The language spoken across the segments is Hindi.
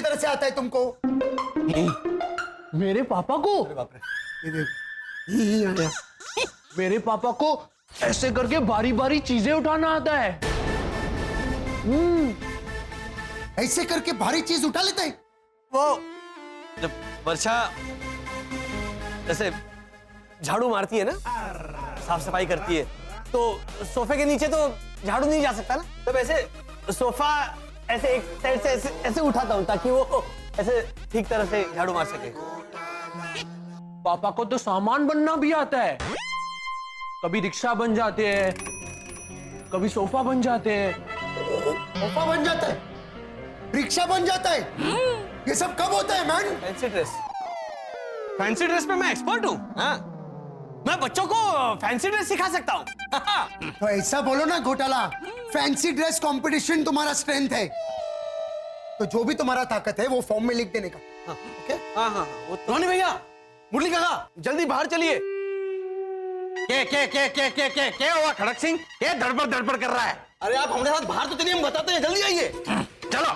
तरह से आता है तुमको? मेरे पापा को? अरे बाप रे, ये देख, ये आ गया। मेरे पापा को ऐसे करके बारी बारी चीजें उठाना आता है। ऐसे करके भारी चीज उठा लेते हैं। वो जब वर्षा ऐसे झाड़ू मारती है ना, साफ सफाई करती है, तो सोफे के नीचे तो झाड़ू नहीं जा सकता ना, तब ऐसे सोफा ऐसे एक साइड से ऐसे उठाता हूँ ताकि वो ऐसे ठीक तरह से झाड़ू मार सके। पापा को तो सामान बनना भी आता है। कभी रिक्शा बन जाते हैं, कभी सोफा बन जाते हैं। सोफा बन जाता है, रिक्शा बन जाता है, ये सब कब होता है मैन? फैंसी ड्रेस पे मैं एक्सपर्ट हूँ। हाँ, मैं बच्चों को फैंसी ड्रेस सिखा सकता हूँ। तो ऐसा बोलो ना घोटाला, फैंसी ड्रेस कंपटीशन तुम्हारा स्ट्रेंथ है, तो जो भी तुम्हारा ताकत है वो फॉर्म में लिख देने का। हाँ, ओके? हाँ हाँ हाँ। रोनी भैया, मुरली काका, जल्दी बाहर चलिए। क्या हुआ खड़क सिंह? क्या धड़पड़ कर रहा है? अरे आप हमारे साथ बाहर तो चलिए, हम बताते हैं, जल्दी आइए। चलो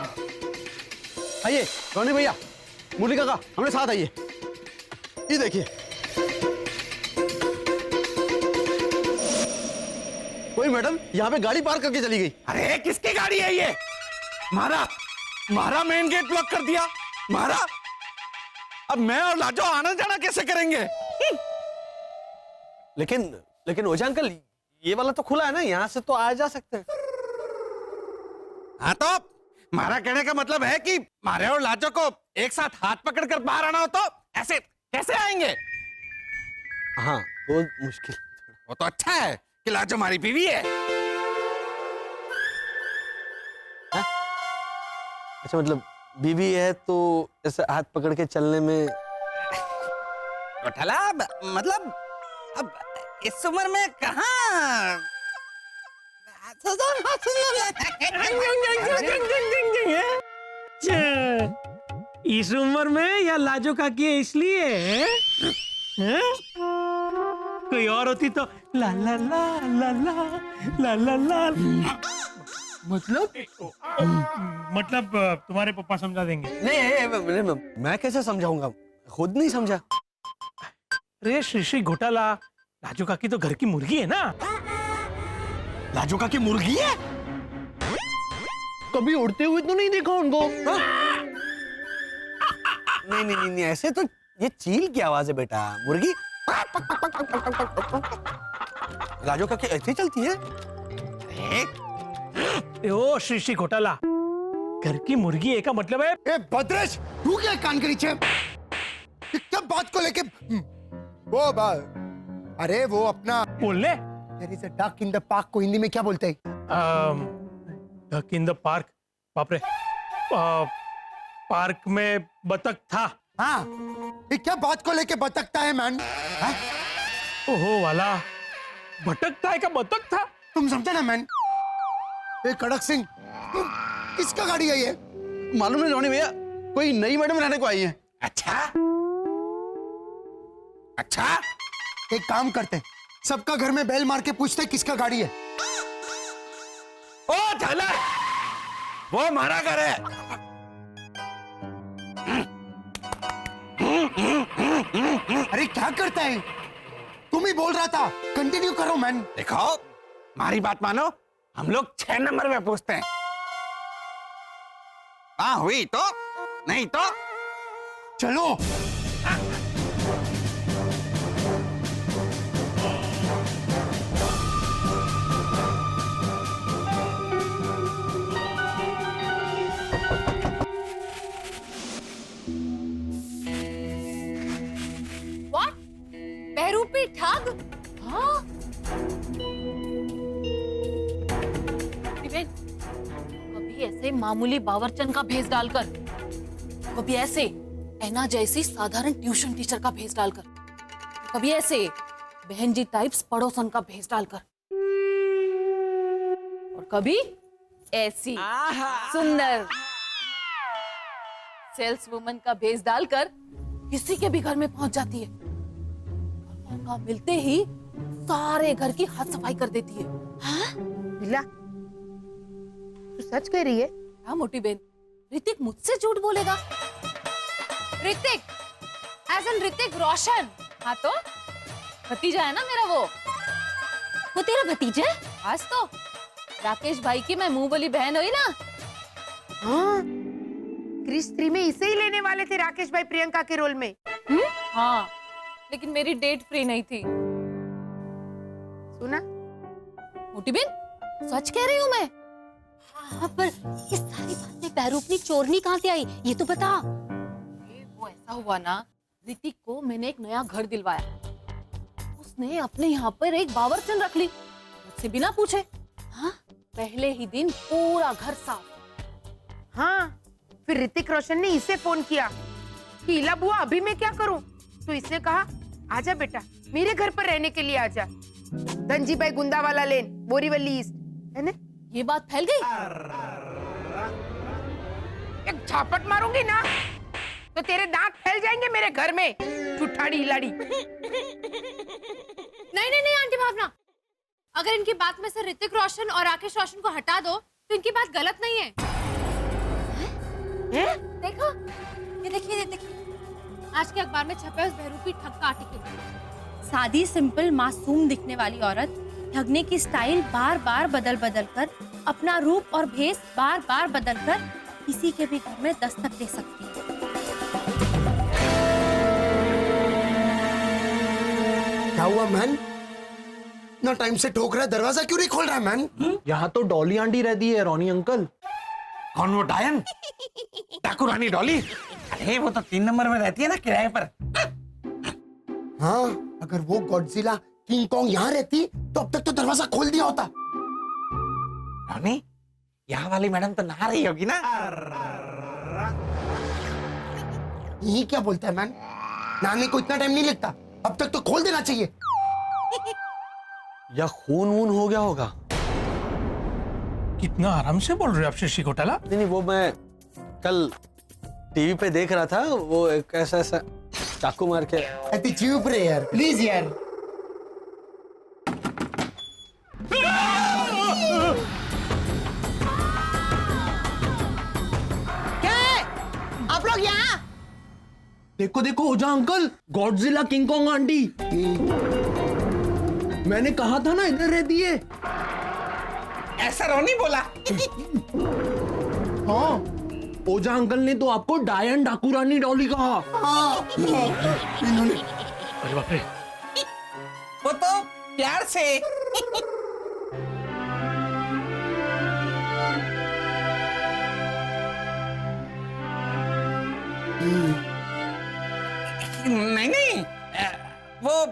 आइए रोनी भैया, मुरली काका, हमारे साथ आइए। ये देखिए, कोई मैडम यहाँ पे गाड़ी पार्क करके चली गई। अरे किसकी गाड़ी है ये? मारा मेन गेट ब्लॉक कर दिया, मारा। अब मैं और लाजो आना जाना कैसे करेंगे? लेकिन ओझा अंकल, ये वाला तो खुला है ना, यहाँ से तो आ जा सकते हैं। हाँ, तो मारा कहने का मतलब है कि मारे और लाजो को एक साथ हाथ पकड़कर बाहर आना हो तो ऐसे कैसे आएंगे? हाँ, वो मुश्किल। वो तो अच्छा है कि लाजो हमारी बीवी है। अच्छा, मतलब बीवी है तो ऐसे हाथ पकड़ के चलने में घोटाला, मतलब अब इस उम्र में कहाँ? इस उम्र में या लाजो का किए इसलिए हैं? कोई और होती तो ला ला ला ला ला ला ला ला। मतलब तुम्हारे पापा समझा देंगे। नहीं, मैं कैसे समझाऊंगा, खुद नहीं समझा। अरे श्री घोटाला, लाजो काकी तो घर की मुर्गी है ना। लाजो का की मुर्गी है? कभी उड़ते हुए तो नहीं देखा उनको? नहीं, ऐसे तो ये चील की आवाज है बेटा, मुर्गी लाजो काकी ऐसे ही चलती है। ओ श्री घोटाला, घर की मुर्गी है का मतलब है? ए भद्रेश, तू क्या कान के नीचे? क्या बात को लेके वो अरे वो अपना बोलने there is a duck in the park को हिंदी में क्या बोलते हैं? Duck in the park. बाप रे, पार्क में बतख था। हाँ, ये क्या बात को लेके बतकता है मैन? ओहो वाला, भटकता है का बतख था? तुम समझे ना मैन? ये कड़क सिंह, किसका गाड़ी है ये? मालूम नहीं रोनी भैया, कोई नई मैडम रहने को आई है। अच्छा, एक काम करते, सबका घर में बेल मार के पूछते किसका गाड़ी है। ओ झालर, वो हमारा घर है। अरे क्या करता है? तुम ही बोल रहा था, कंटिन्यू करो मैन। देखो, हमारी बात मानो, हम लोग 6 नंबर में पूछते हैं। हाँ हुई तो, नहीं तो चलो। बहरूपी ठग? हाँ? कभी ऐसे मामूली बावर्चन का भेस डालकर, कभी ऐसे ऐना जैसी साधारण ट्यूशन टीचर का भेस डालकर, कभी ऐसे बहन जी टाइप्स पड़ोसन का भेस डालकर, और कभी ऐसी सुंदर सेल्स वुमन का भेस डालकर किसी के भी घर में पहुंच जाती है। मौका मिलते ही सारे घर की हाथ सफाई कर देती है। बिल्ला, तू सच कह रही है? हाँ मोटी बहन, ऋतिक मुझसे झूठ बोलेगा? Hrithik as an Hrithik Roshan. हाँ तो भतीजा है ना मेरा वो तेरा भतीजा है? आज तो राकेश भाई की मैं मुंह बोली बहन हुई ना। हाँ, क्रिश 3 में इसे ही लेने वाले थे राकेश भाई प्रियंका के रोल में। हाँ, लेकिन मेरी डेट फ्री नहीं थी। सुना? मोटी बिन, सच कह रही हूँ मैं। हाँ, पर इस सारी बात में बहरूपनी चोरनी कहाँ से आई, ये तो बता। वो ऐसा हुआ ना, ऋतिक को मैंने एक नया घर दिलवाया। उसने अपने यहाँ पर एक बावर्चन रख ली, मुझसे बिना पूछे। हाँ, पहले ही दिन पूरा घर साफ। हाँ, फिर ऋतिक रोशन ने इसे फोन किया कि इला बुआ अभी मैं क्या करूं? तो इसने कहा आजा बेटा मेरे घर पर रहने के लिए आजा। धनजी भाई गुंदावाला लेन, बोरीवली ईस्ट, है ना? ये बात फैल गई। एक झापट मारूंगी ना तो तेरे दांत फैल जाएंगे मेरे घर में, ठुठाड़ी हिलाड़ी। नहीं नहीं नहीं आंटी भावना, अगर इनकी बात में से ऋतिक रोशन और राकेश रोशन को हटा दो तो इनकी बात गलत नहीं है। देखो, ये देखिए आज के अखबार में छपा है उस बहरूपी ठग का आर्टिकल। सादी सिंपल मासूम दिखने वाली औरत ठगने की स्टाइल बार बार बदल कर, अपना रूप और भेष बार बार बदल कर किसी के भी घर में दस्तक दे सकती है। क्या हुआ मैन? इतना टाइम से ठोक रहा है, दरवाजा क्यों नहीं खोल रहा है मैन? यहाँ तो डॉली आंटी रहती है, रॉनी अंकल। कौन वो डायन? डाकू रानी डॉली? अरे वो तो 3 नंबर में रहती है ना किराए पर। हाँ, अगर वो गॉडजिला किंग कॉन्ग यहाँ रहती तो अब तक तो दरवाजा खोल दिया होता। रानी, यहाँ वाली मैडम तो नहा रही होगी ना? ये क्या बोलता है मैन? नहाने को इतना टाइम नहीं लगता, अब तक तो खोल देना चाहिए। या खून वून हो गया होगा। कितना आराम से बोल रहे हो आप शशि घोटाला। नहीं, वो मैं कल टीवी पे देख रहा था, वो एक ऐसा चाकू मार के। अति चुप रहे यार, प्लीज यार। क्या है? आप लोग यहाँ? देखो देखो Ojha uncle, Godzilla King Kong aunty. मैंने कहा था ना इधर रहती है। ऐसा रोनी बोला? हाँ, ओझा अंकल ने तो आपको डायन डाकू रानी डॉली कहा। अरे बाप रे, वो तो प्यार से। नहीं, वो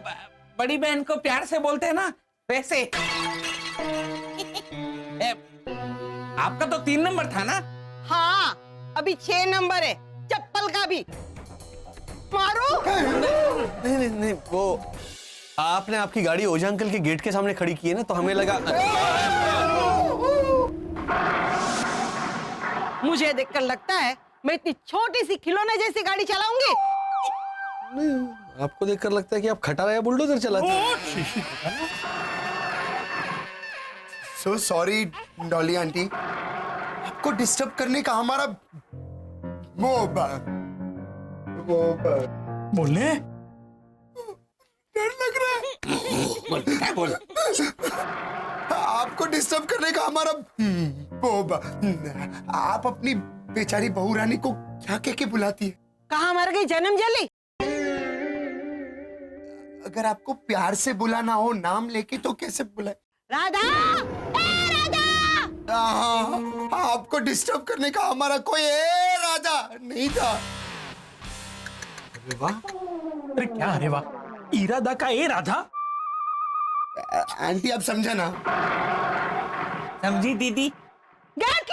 बड़ी बहन को प्यार से बोलते हैं ना, वैसे। आपका तो 3 नंबर था ना? हाँ, अभी 6 नंबर है, चप्पल का भी। मारो। नहीं, वो आपने आपकी गाड़ी ओझा अंकल के गेट के सामने खड़ी की है ना, तो हमें लगा। मुझे देखकर लगता है मैं इतनी छोटी सी खिलौने जैसी गाड़ी चलाऊंगी। आपको देखकर लगता है कि आप खटारा या बुलडोजर चलाते हैं। सो सॉरी डॉली आंटी, आपको डिस्टर्ब करने का हमारा बोलने डर लग रहा है। बोल। आपको डिस्टर्ब करने का हमारा आप अपनी बेचारी बहू रानी को क्या कह के बुलाती है? कहाँ मर गई जन्म जली? अगर आपको प्यार से बुलाना हो, नाम लेके, तो कैसे बुलाए? राधा, ए राधा। आपको डिस्टर्ब करने का हमारा कोई इरादा नहीं था। अरे क्या, अरे वाह, इरादा का ए राधा। आंटी आप समझा ना? समझी दीदी? गेट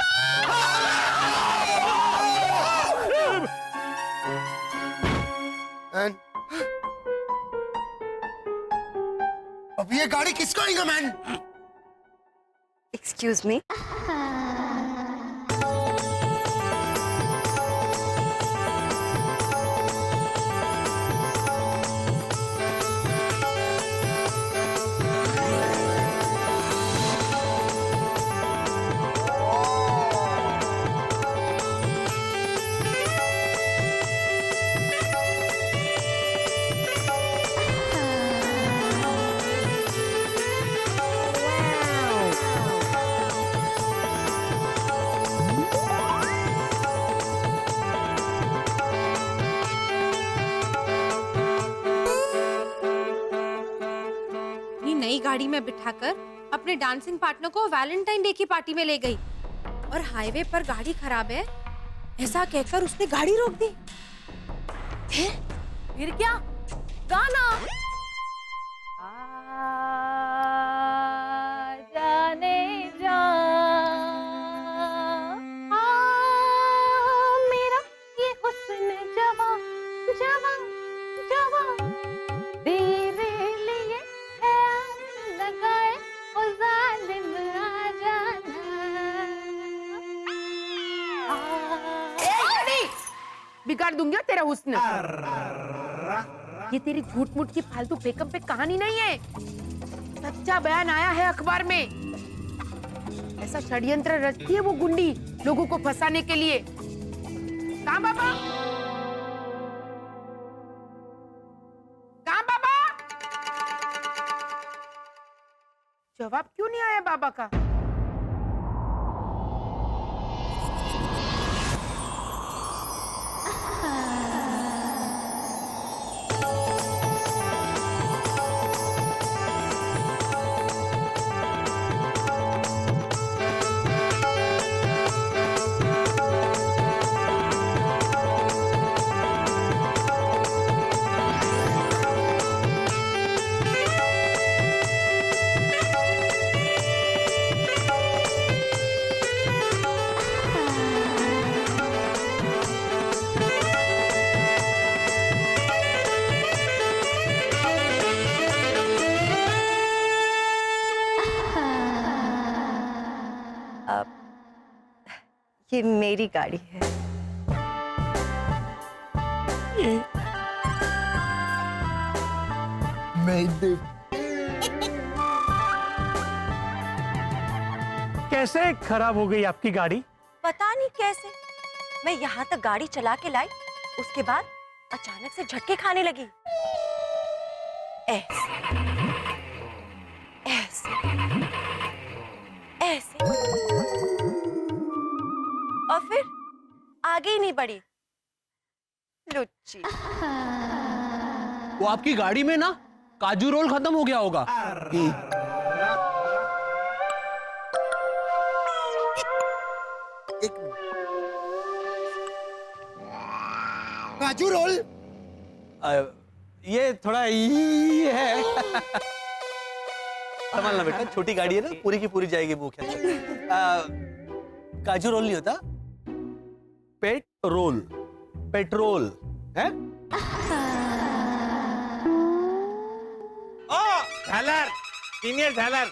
And... अब ये गाड़ी किसको आएगा मैन? Excuse me. गाड़ी में बिठाकर अपने डांसिंग पार्टनर को वैलेंटाइन डे की पार्टी में ले गई और हाईवे पर गाड़ी खराब है ऐसा कहकर उसने गाड़ी रोक दी। फिर क्या? गाना जाने जा मेरा ये हुस्न जवा जवा जवा तेरे लिए है लगाए ओ जालिम आ जाना। बिगाड़ दूंगी तेरा हुस्न। ये तेरी झूठ मूठ की फालतू बेकअप पे कहानी नहीं है, सच्चा बयान आया है अखबार में। ऐसा षड्यंत्र रचती है वो गुंडी लोगों को फंसाने के लिए। कहाँ बाबा? कहाँ बाबा? जवाब क्यों नहीं आया बाबा का? ये मेरी गाड़ी है। कैसे खराब हो गई आपकी गाड़ी? पता नहीं कैसे मैं यहाँ तक गाड़ी चला के लाई, उसके बाद अचानक से झटके खाने लगी। ऐसे ऐसे ऐसे और फिर आगे ही नहीं बढ़ी। लुच्ची। वो आपकी गाड़ी में ना काजू रोल खत्म हो गया होगा। काजू रोल ये थोड़ा ये है। संभालना बेटा, छोटी गाड़ी है ना, पूरी की पूरी जाएगी वो क्या। काजू रोल नहीं होता, पेट्रोल। पेट्रोल है। ओ झालर, सीनियर झालर,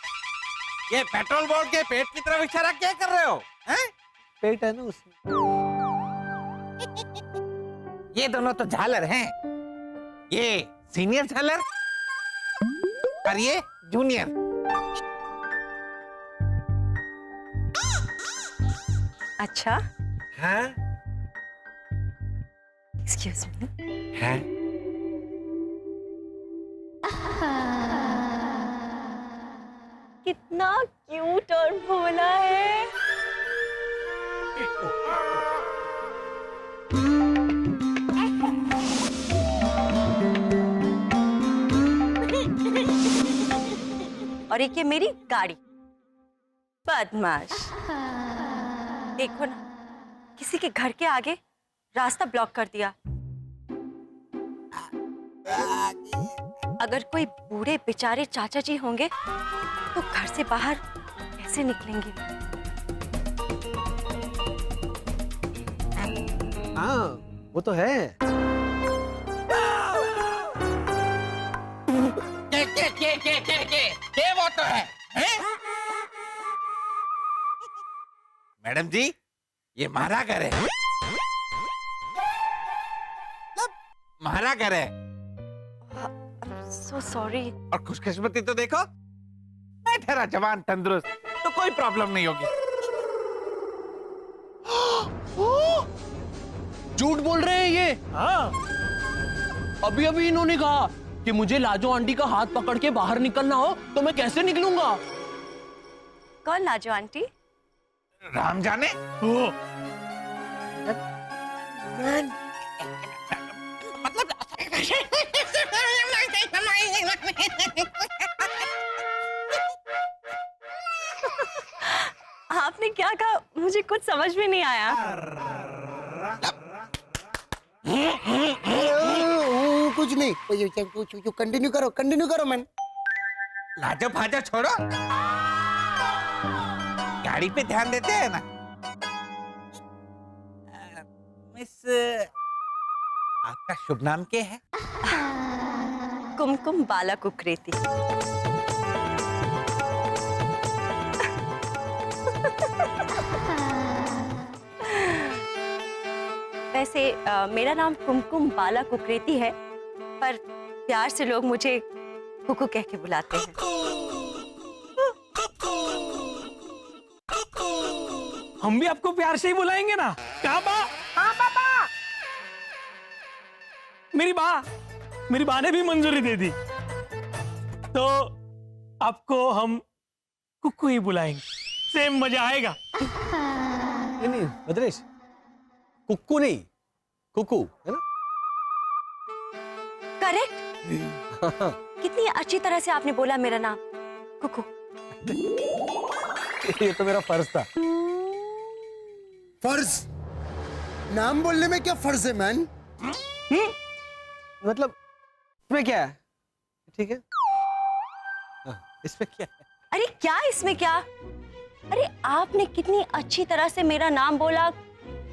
ये पेट्रोल बोर्ड के पेट की तरफ इशारा क्या कर रहे हो? हैं? पेट है ना उसमें। ये दोनों तो झालर हैं। ये सीनियर झालर और ये जूनियर। अच्छा, हाँ? Excuse me. हाँ? कितना क्यूट और भोला है। और एक ये मेरी गाड़ी। बदमाश। देखो ना, किसी के घर के आगे रास्ता ब्लॉक कर दिया। अगर कोई बूढ़े बेचारे चाचा जी होंगे तो घर से बाहर कैसे निकलेंगे? हाँ, वो तो है। के वो तो है, हैं? मैडम जी, ये मारा घर है। मारा घर है। So sorry। और खुशकिस्मती तो देखो, मैं ठहरा जवान तंदुरुस्त, तो कोई प्रॉब्लम नहीं होगी। झूठ बोल रहे हैं ये। हाँ, अभी अभी इन्होंने कहा कि मुझे लाजो आंटी का हाथ पकड़ के बाहर निकलना हो तो मैं कैसे निकलूंगा? कौन लाजो आंटी? राम जाने। मतलब मुझे कुछ समझ में नहीं आया। कुछ नहीं, कंटिन्यू करो मैन। लाजो फाजो छोड़ो, गाड़ी पे ध्यान देते हैं ना। मिस, आपका शुभ नाम क्या है? कुमकुम बाला कुकरेती। वैसे मेरा नाम कुमकुम बाला कुकरेती है, पर प्यार से लोग मुझे कुकू कह के बुलाते हैं। हम भी आपको प्यार से ही बुलाएंगे ना। कहाँ बा? हाँ पापा। मेरी बा ने भी मंजूरी दे दी, तो आपको हम कुकू ही बुलाएंगे। सेम मजा आएगा। नहीं भद्रेश, कुक्कू नहीं, कुकू है ना? करेक्ट। कितनी अच्छी तरह से आपने बोला मेरा नाम, कुकू। ये तो मेरा फर्ज था। फर्ज? नाम बोलने में क्या फर्ज है मैन? मतलब इसमें क्या है? ठीक है, हाँ, इसमें क्या है? अरे क्या इसमें क्या? अरे आपने कितनी अच्छी तरह से मेरा नाम बोला,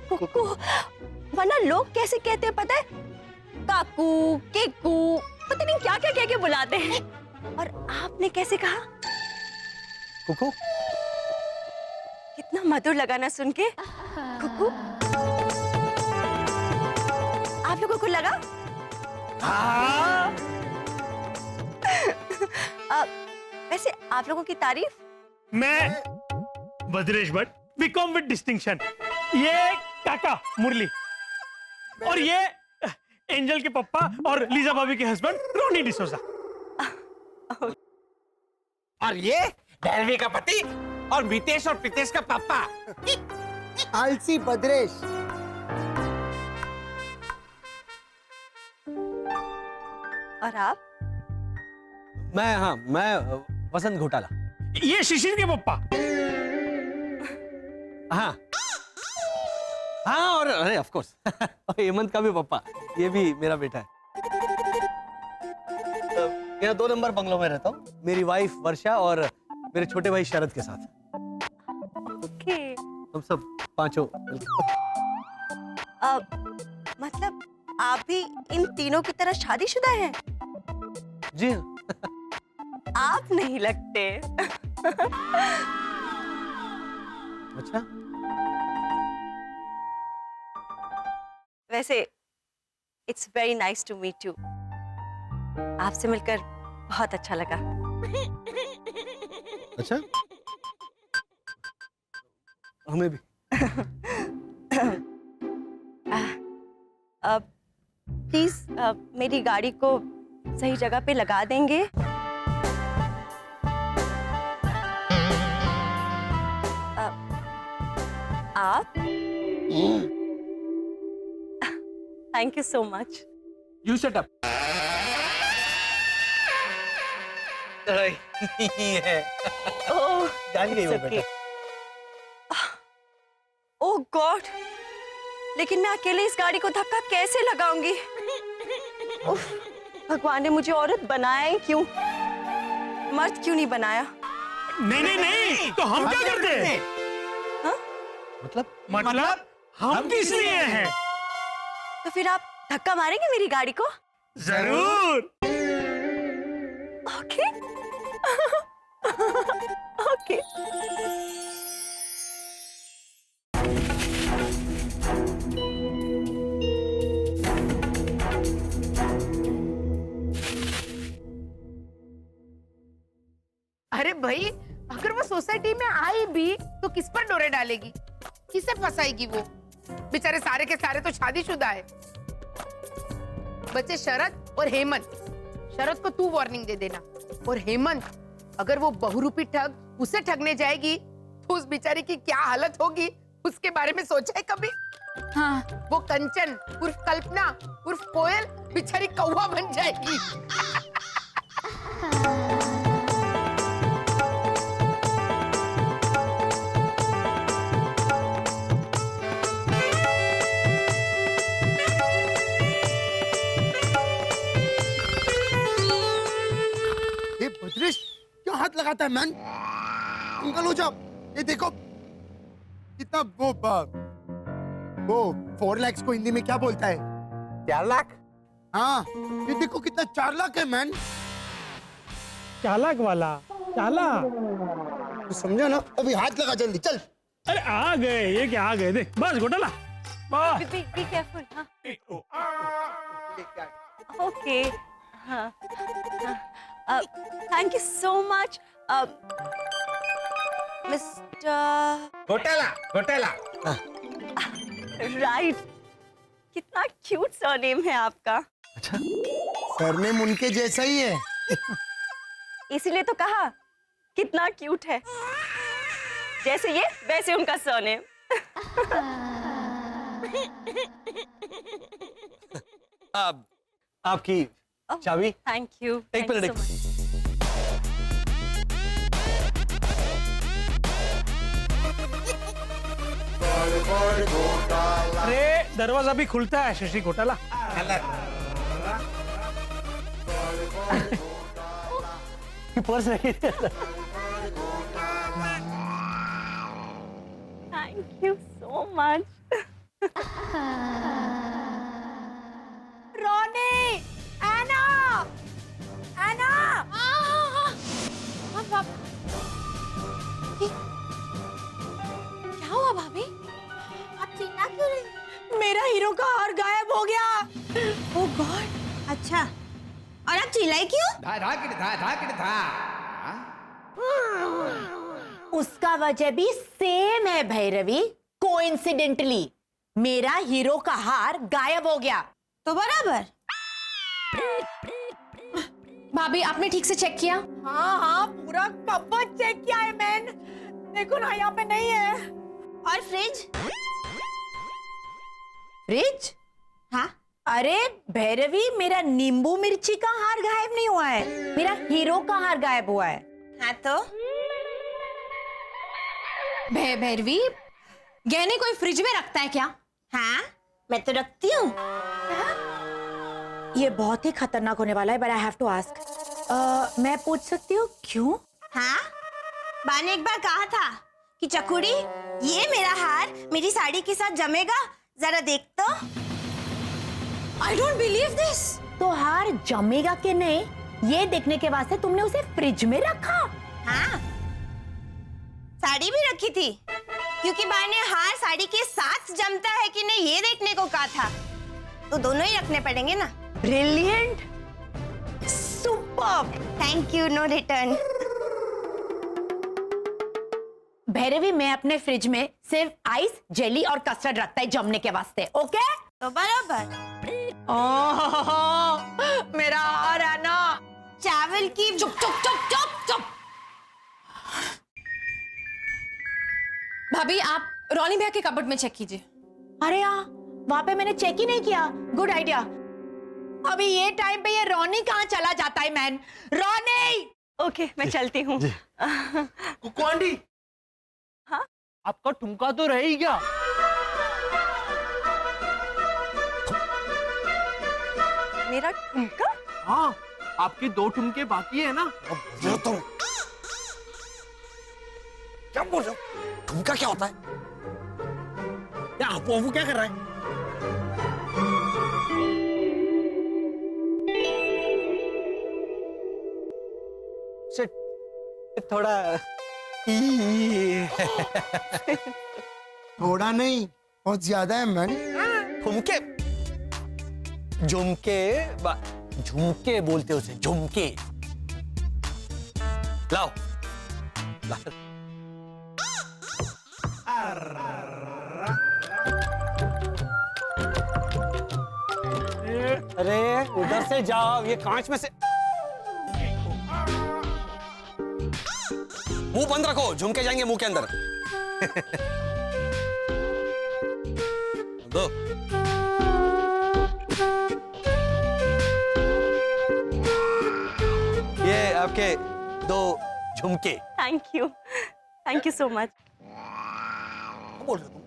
कुकू। वरना लोग कैसे कहते हैं पता है? काकू, केकू, पता नहीं क्या क्या कह के बुलाते हैं। और आपने कैसे कहा? कुकू। कितना मधुर लगा ना सुन के, कुकू। आप लोगों को लगा? हाँ। वैसे आप लोगों की तारीफ? मैं Bhadresh Bhatt, B Com with distinction. ये काका मुरली, और ये एंजल के पप्पा और लीजा भाभी के हस्बैंड रोनी डिसोजा। और ये भैरवी का पति और मितेश और प्रीतेश का पापा। आलसी भद्रेश। और आप? मैं वसंत घोटाला। ये शिशिर के पप्पा। हाँ हाँ, और अरे ऑफ कोर्स हेमंत का भी पापा, ये भी मेरा बेटा है। यहाँ 2 नंबर बंगलों में रहता हूँ, मेरी वाइफ वर्षा और मेरे छोटे भाई शरद के साथ। ओके। हम सब पांचों। मतलब आप भी इन तीनों की तरह शादीशुदा हैं? जी हाँ। आप नहीं लगते। अच्छा, वैसे it's very nice to meet you. आपसे मिलकर बहुत अच्छा लगा। अच्छा, हमें भी। प्लीज मेरी गाड़ी को सही जगह पे लगा देंगे? आप? Thank you so much. You set up. ये ओह, जान गई वो it's okay. बेटा। ओह गॉड, लेकिन मैं अकेले इस गाड़ी को धक्का कैसे लगाऊंगी? उफ, भगवान ने मुझे औरत बनाया ही क्यों? मर्द क्यों नहीं बनाया? नहीं, तो हम क्या करते हैं? मतलब हम किस लिए हैं? तो फिर आप धक्का मारेंगे मेरी गाड़ी को? जरूर। ओके। ओके। अरे भाई, अगर वो सोसाइटी में आई भी तो किस पर डोरे डालेगी? किसे फंसाएगी वो? बेचारे सारे के सारे तो शादीशुदा है। बच्चे शरद और हेमंत। शरद को तू वार्निंग दे देना, और हेमंत, अगर वो बहुरूपी ठग उसे ठगने जाएगी तो उस बेचारी की क्या हालत होगी, उसके बारे में सोचा है कभी? हाँ, वो कंचन उर्फ कल्पना उर्फ कोयल बेचारी कौवा बन जाएगी। लगाता है मैन। अंकल हो जाओ, ये देखो कितना वो 4 लाख को हिंदी में क्या बोलता है? 4 लाख? हाँ, ये देखो कितना 4 लाख है मैन। चालाक वाला चालाक। तू समझा ना? अभी हाथ लगा जल्दी, चल। अरे आ गए, ये क्या आ गए, देख बस घोटाला। वाह। Be careful. ओके। हाँ thank you so much mister घोटाला। राइट। कितना क्यूट सरनेम है आपका। सरनेम उनके जैसा ही है। इसीलिए तो कहा कितना क्यूट है, जैसे ये वैसे उनका सरनेम। अब आपकी चाबी। Thank you. एक मिनट। अरे दरवाजा भी खुलता है शशि घोटाला। पर्स रखिए। Thank you so much. Ronny, Anna, Anna. क्या हुआ भाभी? आप चिल्ला क्यों रही? मेरा हीरो का हार गायब हो गया। ओह गॉड। अच्छा, और आप चिल्लाई क्यों? उसका वजह भी सेम है भैरवी। कोइंसिडेंटली मेरा हीरो का हार गायब हो गया। तो बराबर। भाभी आपने ठीक से चेक किया? हाँ पूरा कपबोर्ड चेक किया है मैंने। देखो ना यहाँ पे नहीं है। और फ्रिज? फ्रिज? हाँ। अरे भैरवी, मेरा नींबू मिर्ची का हार गायब नहीं हुआ है, मेरा हीरो का हार गायब हुआ है। हाँ तो भैरवी, गहने कोई फ्रिज में रखता है क्या? हाँ, मैं तो रखती हूँ। ये बहुत ही खतरनाक होने वाला है, but I have to ask. मैं पूछ सकती हूँ क्यों? हाँ, बा ने एक बार कहा था कि चकुड़ी, ये मेरा हार मेरी साड़ी के साथ जमेगा, जरा देख तो। I don't believe this. तो हार जमेगा कि नहीं, ये देखने के वास्ते तुमने उसे फ्रिज में रखा? हाँ, साड़ी भी रखी थी, क्योंकि बा ने हार साड़ी के साथ जमता है कि नहीं ये देखने को कहा था, तो दोनों ही रखने पड़ेंगे ना। Brilliant, superb. Thank you, no return. Bhairavi, मैं अपने फ्रिज में सिर्फ आइस, जेली और कस्टर्ड रखता है जमने के वास्ते। ओके? तो बराबर। मेरा हार है ना। चावल की चुप चुप चुप चुप चुप। भाभी आप रोनी भैया के कबर्ड में चेक कीजिए। अरे हाँ, वहां पे मैंने चेक ही नहीं किया। Good idea. अभी ये टाइम पे ये रोनी कहाँ चला जाता है मैन? रोनी! ओके, मैं चलती हूँ। कुकू आंटी। हाँ? आपका ठुमका तो रह ही गया। मेरा ठुमका? हाँ, आपके 2 ठुमके बाकी है ना। तुम क्या बोल रहे हो? ठुमका क्या होता है? वो क्या कर रहा है? थोड़ा थोड़ा नहीं, बहुत ज्यादा है मैन। ठुमके, झुमके, झुमके बोलते उसे, झुमके। लाओ, लाओ। अरे उधर से जाओ, ये कांच में से। मुंह बंद रखो, झुमके जाएंगे मुंह के अंदर। दो। ये आपके 2 झुमके। Thank you so much. बोल रहे तुम?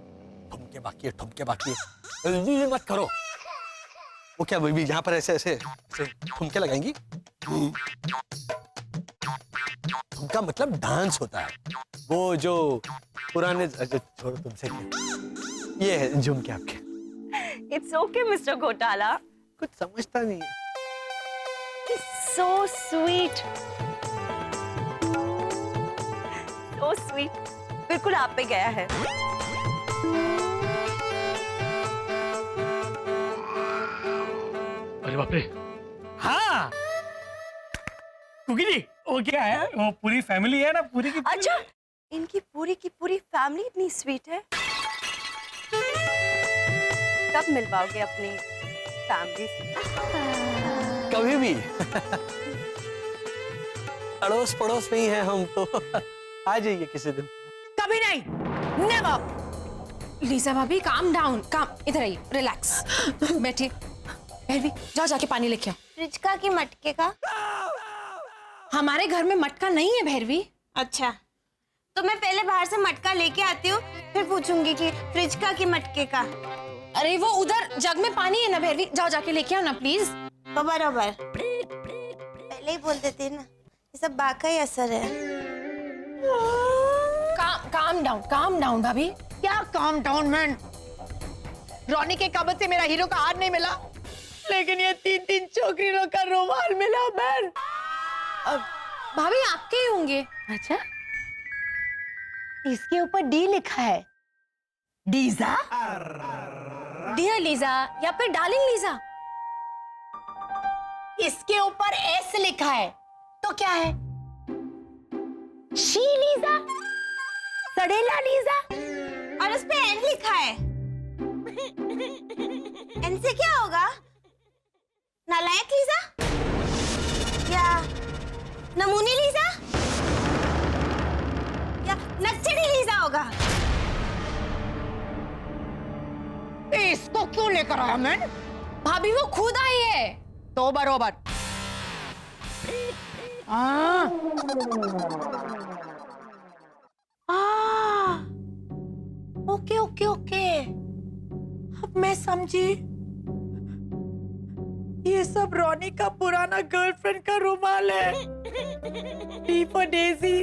ठुमके बाकी है, ठुमके बाकी है। ये मत करो। वो क्या बेबी यहाँ पर ऐसे ऐसे ठुमके लगाएंगी? ठुमका मतलब डांस होता है, वो जो पुराने छोड़ो तुमसे क्या, ये है झुमके आपके। इट्स ओके मिस्टर घोटाला। कुछ समझता नहीं है। सो स्वीट, सो स्वीट, बिल्कुल आप पे गया है। अरे बाप रे, हाँ कुकी जी, वो क्या है, वो पूरी फैमिली है ना, पूरी की पूरी। अच्छा, इनकी पूरी की पूरी फैमिली इतनी स्वीट है। कब मिल पाओगे अपनी फैमिली से? कभी भी अड़ोस पड़ोस में ही है हम तो, आ जाइए किसी दिन। कभी नहीं, नेवर। लीजा भाभी काम डाउन, काम, इधर आइए, रिलैक्स, बैठिए। भैरवी जाओ जाके पानी लेके आओ। फ्रिज का कि मटके का? हमारे घर में मटका नहीं है भैरवी। अच्छा, तो मैं पहले बाहर से मटका लेके आती हूँ, फिर पूछूंगी कि फ्रिज का कि मटके का। अरे वो उधर जग में पानी है ना भैरवी, जाओ जाके लेके आओ ना प्लीज। तो बराबर पहले ही बोल देती ना, ये सब बात का ही असर है। काम डाउन भाभी। क्या काम डाउन मैन? रॉनी के कब्र से मेरा हीरो का हार नहीं मिला, लेकिन ये 3-3 छोकरियों का रुमाल मिला मैन। भाभी आपके ही होंगे। अच्छा, इसके ऊपर डी लिखा है। डीजा? डियर लीजा या फिर डार्लिंग लीजा। इसके ऊपर एस लिखा है, तो क्या है? शी लीजा? सड़ेला लीजा? और उस पे एन लिखा है। एन से क्या होगा? नालायक लीजा या नमूनी लीजा या नक्चड़ी लीजा होगा? इसको क्यों लेकर आया मैन? भाभी वो खुद आई है। तो बरोबर। ओके ओके ओके, अब मैं समझी। ये सब रॉनी का पुराना गर्लफ्रेंड का रुमाल है। D for Daisy,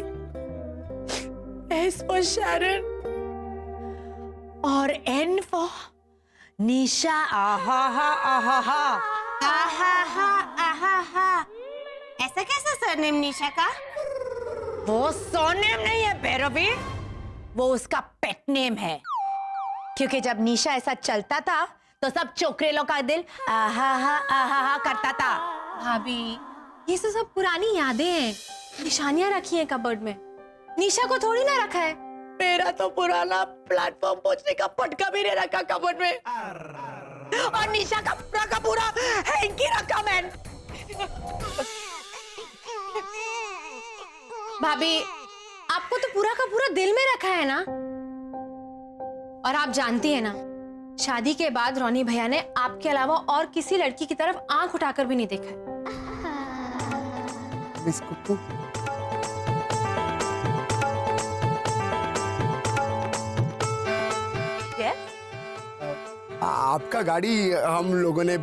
S for Sharon और एन फॉर निशा। आहा हा आहा हा आहा हा आहा हा। ऐसा कैसा सरनेम निशा का? वो सरनेम नहीं है भैरवी, वो उसका पेट नेम है। क्योंकि जब निशा ऐसा चलता था तो सब चोकरेलों का दिल आहा हा करता था। भाभी ये सब पुरानी यादें हैं, निशानियां रखी हैं कबर्ड में। निशा को थोड़ी ना रखा है। मेरा तो पुराना प्लेटफॉर्म पहुंचने का पटका भी नहीं रखा कबर्ड में, और निशा का पूरा हैंकी रखा मैन। भाभी आपको तो पूरा का पूरा दिल में रखा है ना। और आप जानती है ना, शादी के बाद रोनी भैया ने आपके अलावा और किसी लड़की की तरफ आंख उठाकर भी नहीं देखा है। मिस कुकू, आपका गाड़ी हम लोगों ने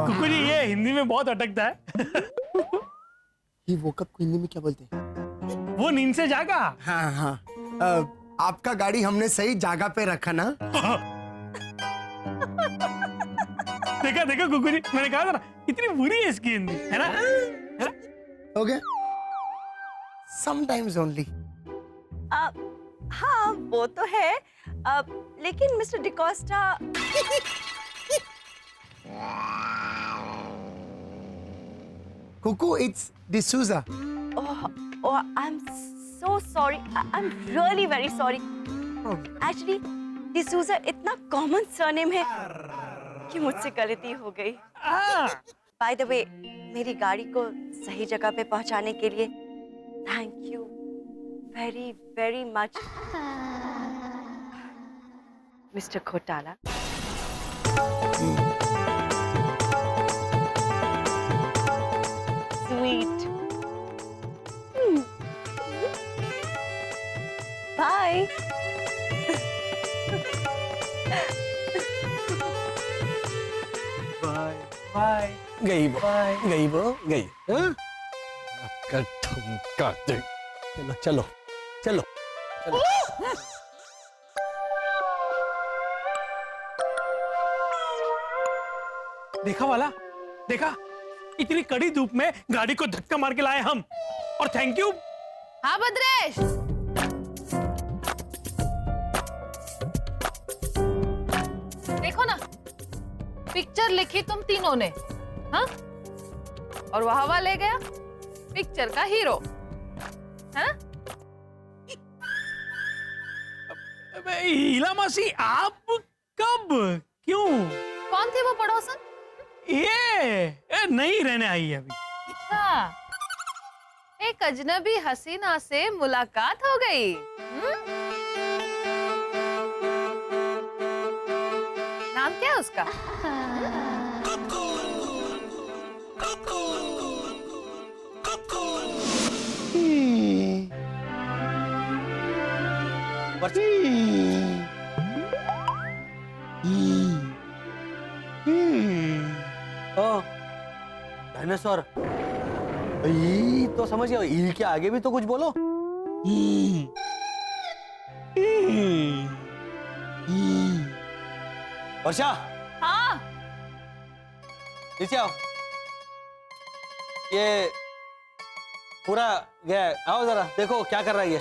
कुकू जी, ये हिंदी में बहुत अटकता है। ये वोकअप को हिंदी में क्या बोलते हैं? वो नींद से जागा। हाँ हाँ, आपका गाड़ी हमने सही जगह पे रखा ना। देखा देखा कुकू जी, मैंने कहा था ना, इतनी बुरी है इसकी हिंदी, है ना? हो गया? Sometimes only. हाँ वो तो है, लेकिन mister D'Costa. Cuckoo, it's D'Souza. Oh, I'm so sorry. I'm really very sorry. Actually, D'Souza इतना कॉमन सरनेम है कि मुझसे गलती हो गई। By the way, मेरी गाड़ी को सही जगह पे पहुंचाने के लिए thank you very very much, mister घोटाला। Sweet. Bye. बाय। बाय गई वो बाय। गई वो गई। हाँ? कर ठुमका दे। चलो चलो चलो चलो। देखा वाला, देखा, इतनी कड़ी धूप में गाड़ी को धक्का मार के लाए हम, और थैंक यू। हाँ भद्रेश, देखो ना, पिक्चर लिखी तुम तीनों ने, हाँ? और वह हवा ले गया पिक्चर का हीरो, हाँ? हीला मासी, आप कब, क्यों? कौन थी वो पड़ोसन? ये नहीं रहने आई है अभी। अच्छा, एक अजनबी हसीना से मुलाकात हो गई। नाम क्या है उसका? डायनासोर। ई तो समझ गया, ई के आगे भी तो कुछ बोलो। वर्षा, हाँ, नीचे आओ। ये पूरा गया है। आओ जरा देखो क्या कर रहा है ये।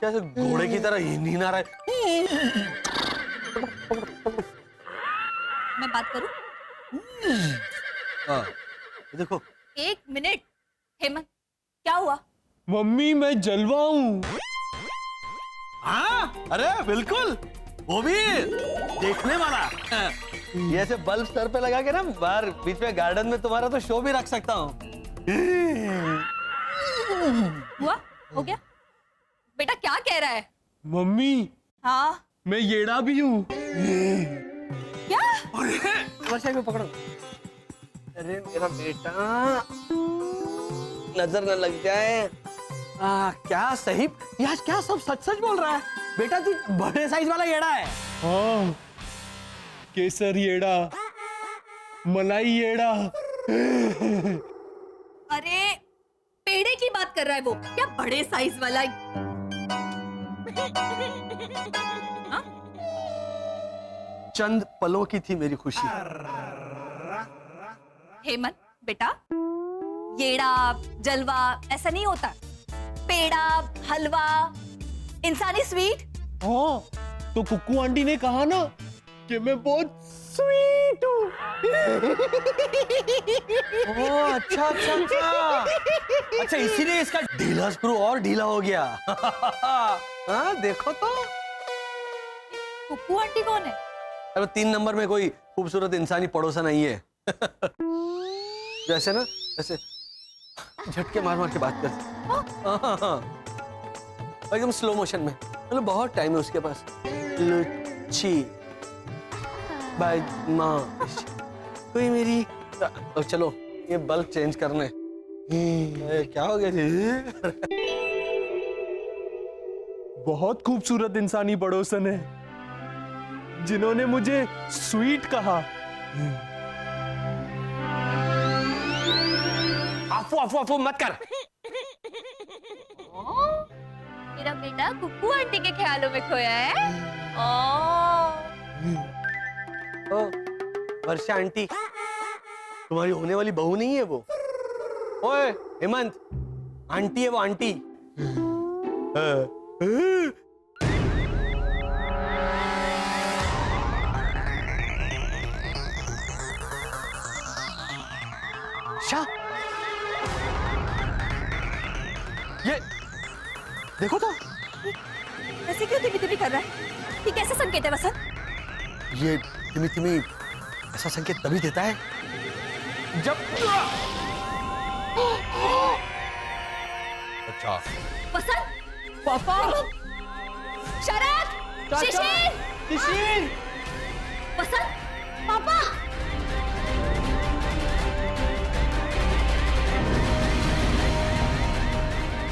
क्या से घोड़े की तरह हिन आ रहा है। मैं बात करूं? हाँ, ये देखो। एक मिनट हेमंत, क्या हुआ? मम्मी मैं जलवा हूँ। हाँ, अरे बिल्कुल, वो भी देखने वाला। ये ऐसे बल्ब सर पे लगा के ना बाहर बीच में गार्डन में तुम्हारा तो शो भी रख सकता हूँ। हुआ? हो गया? बेटा क्या कह रहा है? मम्मी हाँ, मैं येड़ा भी हूँ। क्या? वर्षा को पकड़ो। अरे मेरा बेटा, नजर न लग जाए। क्या सही, यार क्या सब सच सच बोल रहा है बेटा? तू बड़े साइज वाला येड़ा है। हाँ, केसर येड़ा, मलाई येड़ा। अरे पेड़े की बात कर रहा है वो, क्या बड़े साइज वाला? हाँ? चंद पलों की थी मेरी खुशी। हेमंत बेटा, येड़ा जलवा ऐसा नहीं होता। पेड़ा, हलवा, इंसानी स्वीट। हाँ, तो कुक्कू आंटी ने कहा ना कि मैं बहुत स्वीट हूँ। ओह अच्छा अच्छा अच्छा, अच्छा इसीलिए इसका ढीला स्क्रू और ढीला हो गया। हाँ देखो तो। कुक्कू आंटी कौन है? अरे 3 नंबर में कोई खूबसूरत इंसानी पड़ोसन आई है। जैसे ना, ऐसे झटके मार मार के बात करती, एकदम स्लो मोशन में। मतलब बहुत टाइम है उसके पास। लुच्ची बदमाश कोई मेरी। चलो ये बल्ब चेंज करने। क्या हो गया जी? बहुत खूबसूरत इंसानी पड़ोसन है जिन्होंने मुझे स्वीट कहा। अफू अफू अफू मत कर। मेरा बेटा कुक्कू आंटी के ख्यालों में खोया है। ओ वर्षा आंटी, तुम्हारी होने वाली बहू नहीं है वो। ओए हेमंत, आंटी है वो, आंटी। शाह, ये देखो तो, ऐसे क्यों तिमी तिमी कर रहा है? ये कैसा संकेत है वसंत? ये तिमी तिमी ऐसा संकेत तभी देता है जब। अच्छा वसंत, पापा, शरद, शिशिर, शिशिर, वसंत, पापा।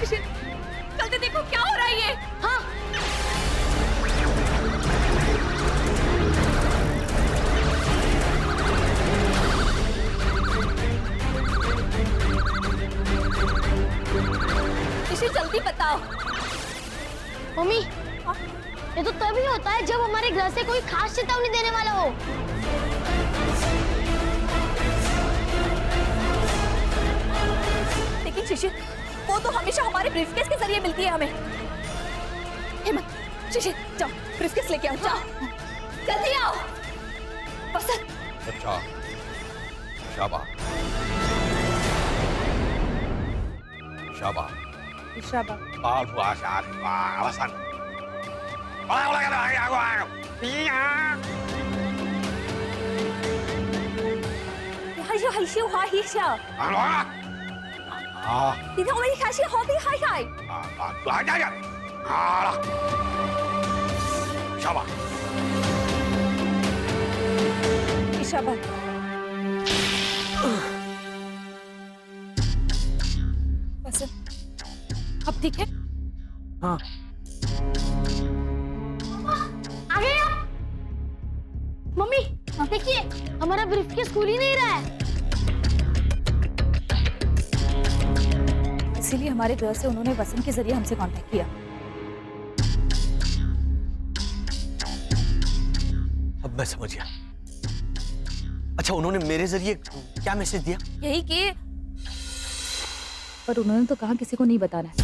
शिशिर, जल्दी देखो क्या हो रहा है ये। हाँ शिशिर जल्दी बताओ। मम्मी ये तो तभी होता है जब हमारे घर से कोई खास चेतावनी देने वाला हो। लेकिन शिशिर वो तो हमेशा हमारे ब्रीफकेस के जरिए मिलती है हमें। हिम्मत, शिशिर जाओ ब्रीफकेस लेके आओ, जाओ जल्दी आओ। वसंत अच्छा शाबाश शाबाश alasan. अब ठीक है? हाँ आ गए आप? मम्मी देखिए हमारा ब्रीफकेस खुल ही नहीं रहा है। इसीलिए हमारे घर से उन्होंने वसंत के जरिए हमसे कांटेक्ट किया। अब मैं समझ गया। अच्छा, उन्होंने मेरे जरिए क्या मैसेज दिया? यही कि पर उन्होंने तो कहा किसी को नहीं बताना है।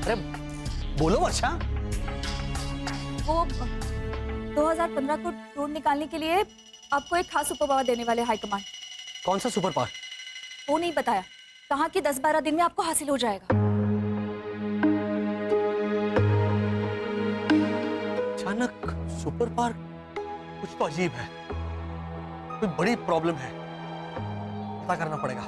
अरे बोलो वर्षा। वो 2015 को ढूंढ निकालने के लिए आपको एक खास सुपर पावर देने वाले हाई कमांड। कौन सा सुपर पावर? वो नहीं बताया, कहा कि 10-12 दिन में आपको हासिल हो जाएगा। अचानक सुपर पावर, कुछ तो अजीब है, कोई बड़ी प्रॉब्लम है, पता करना पड़ेगा।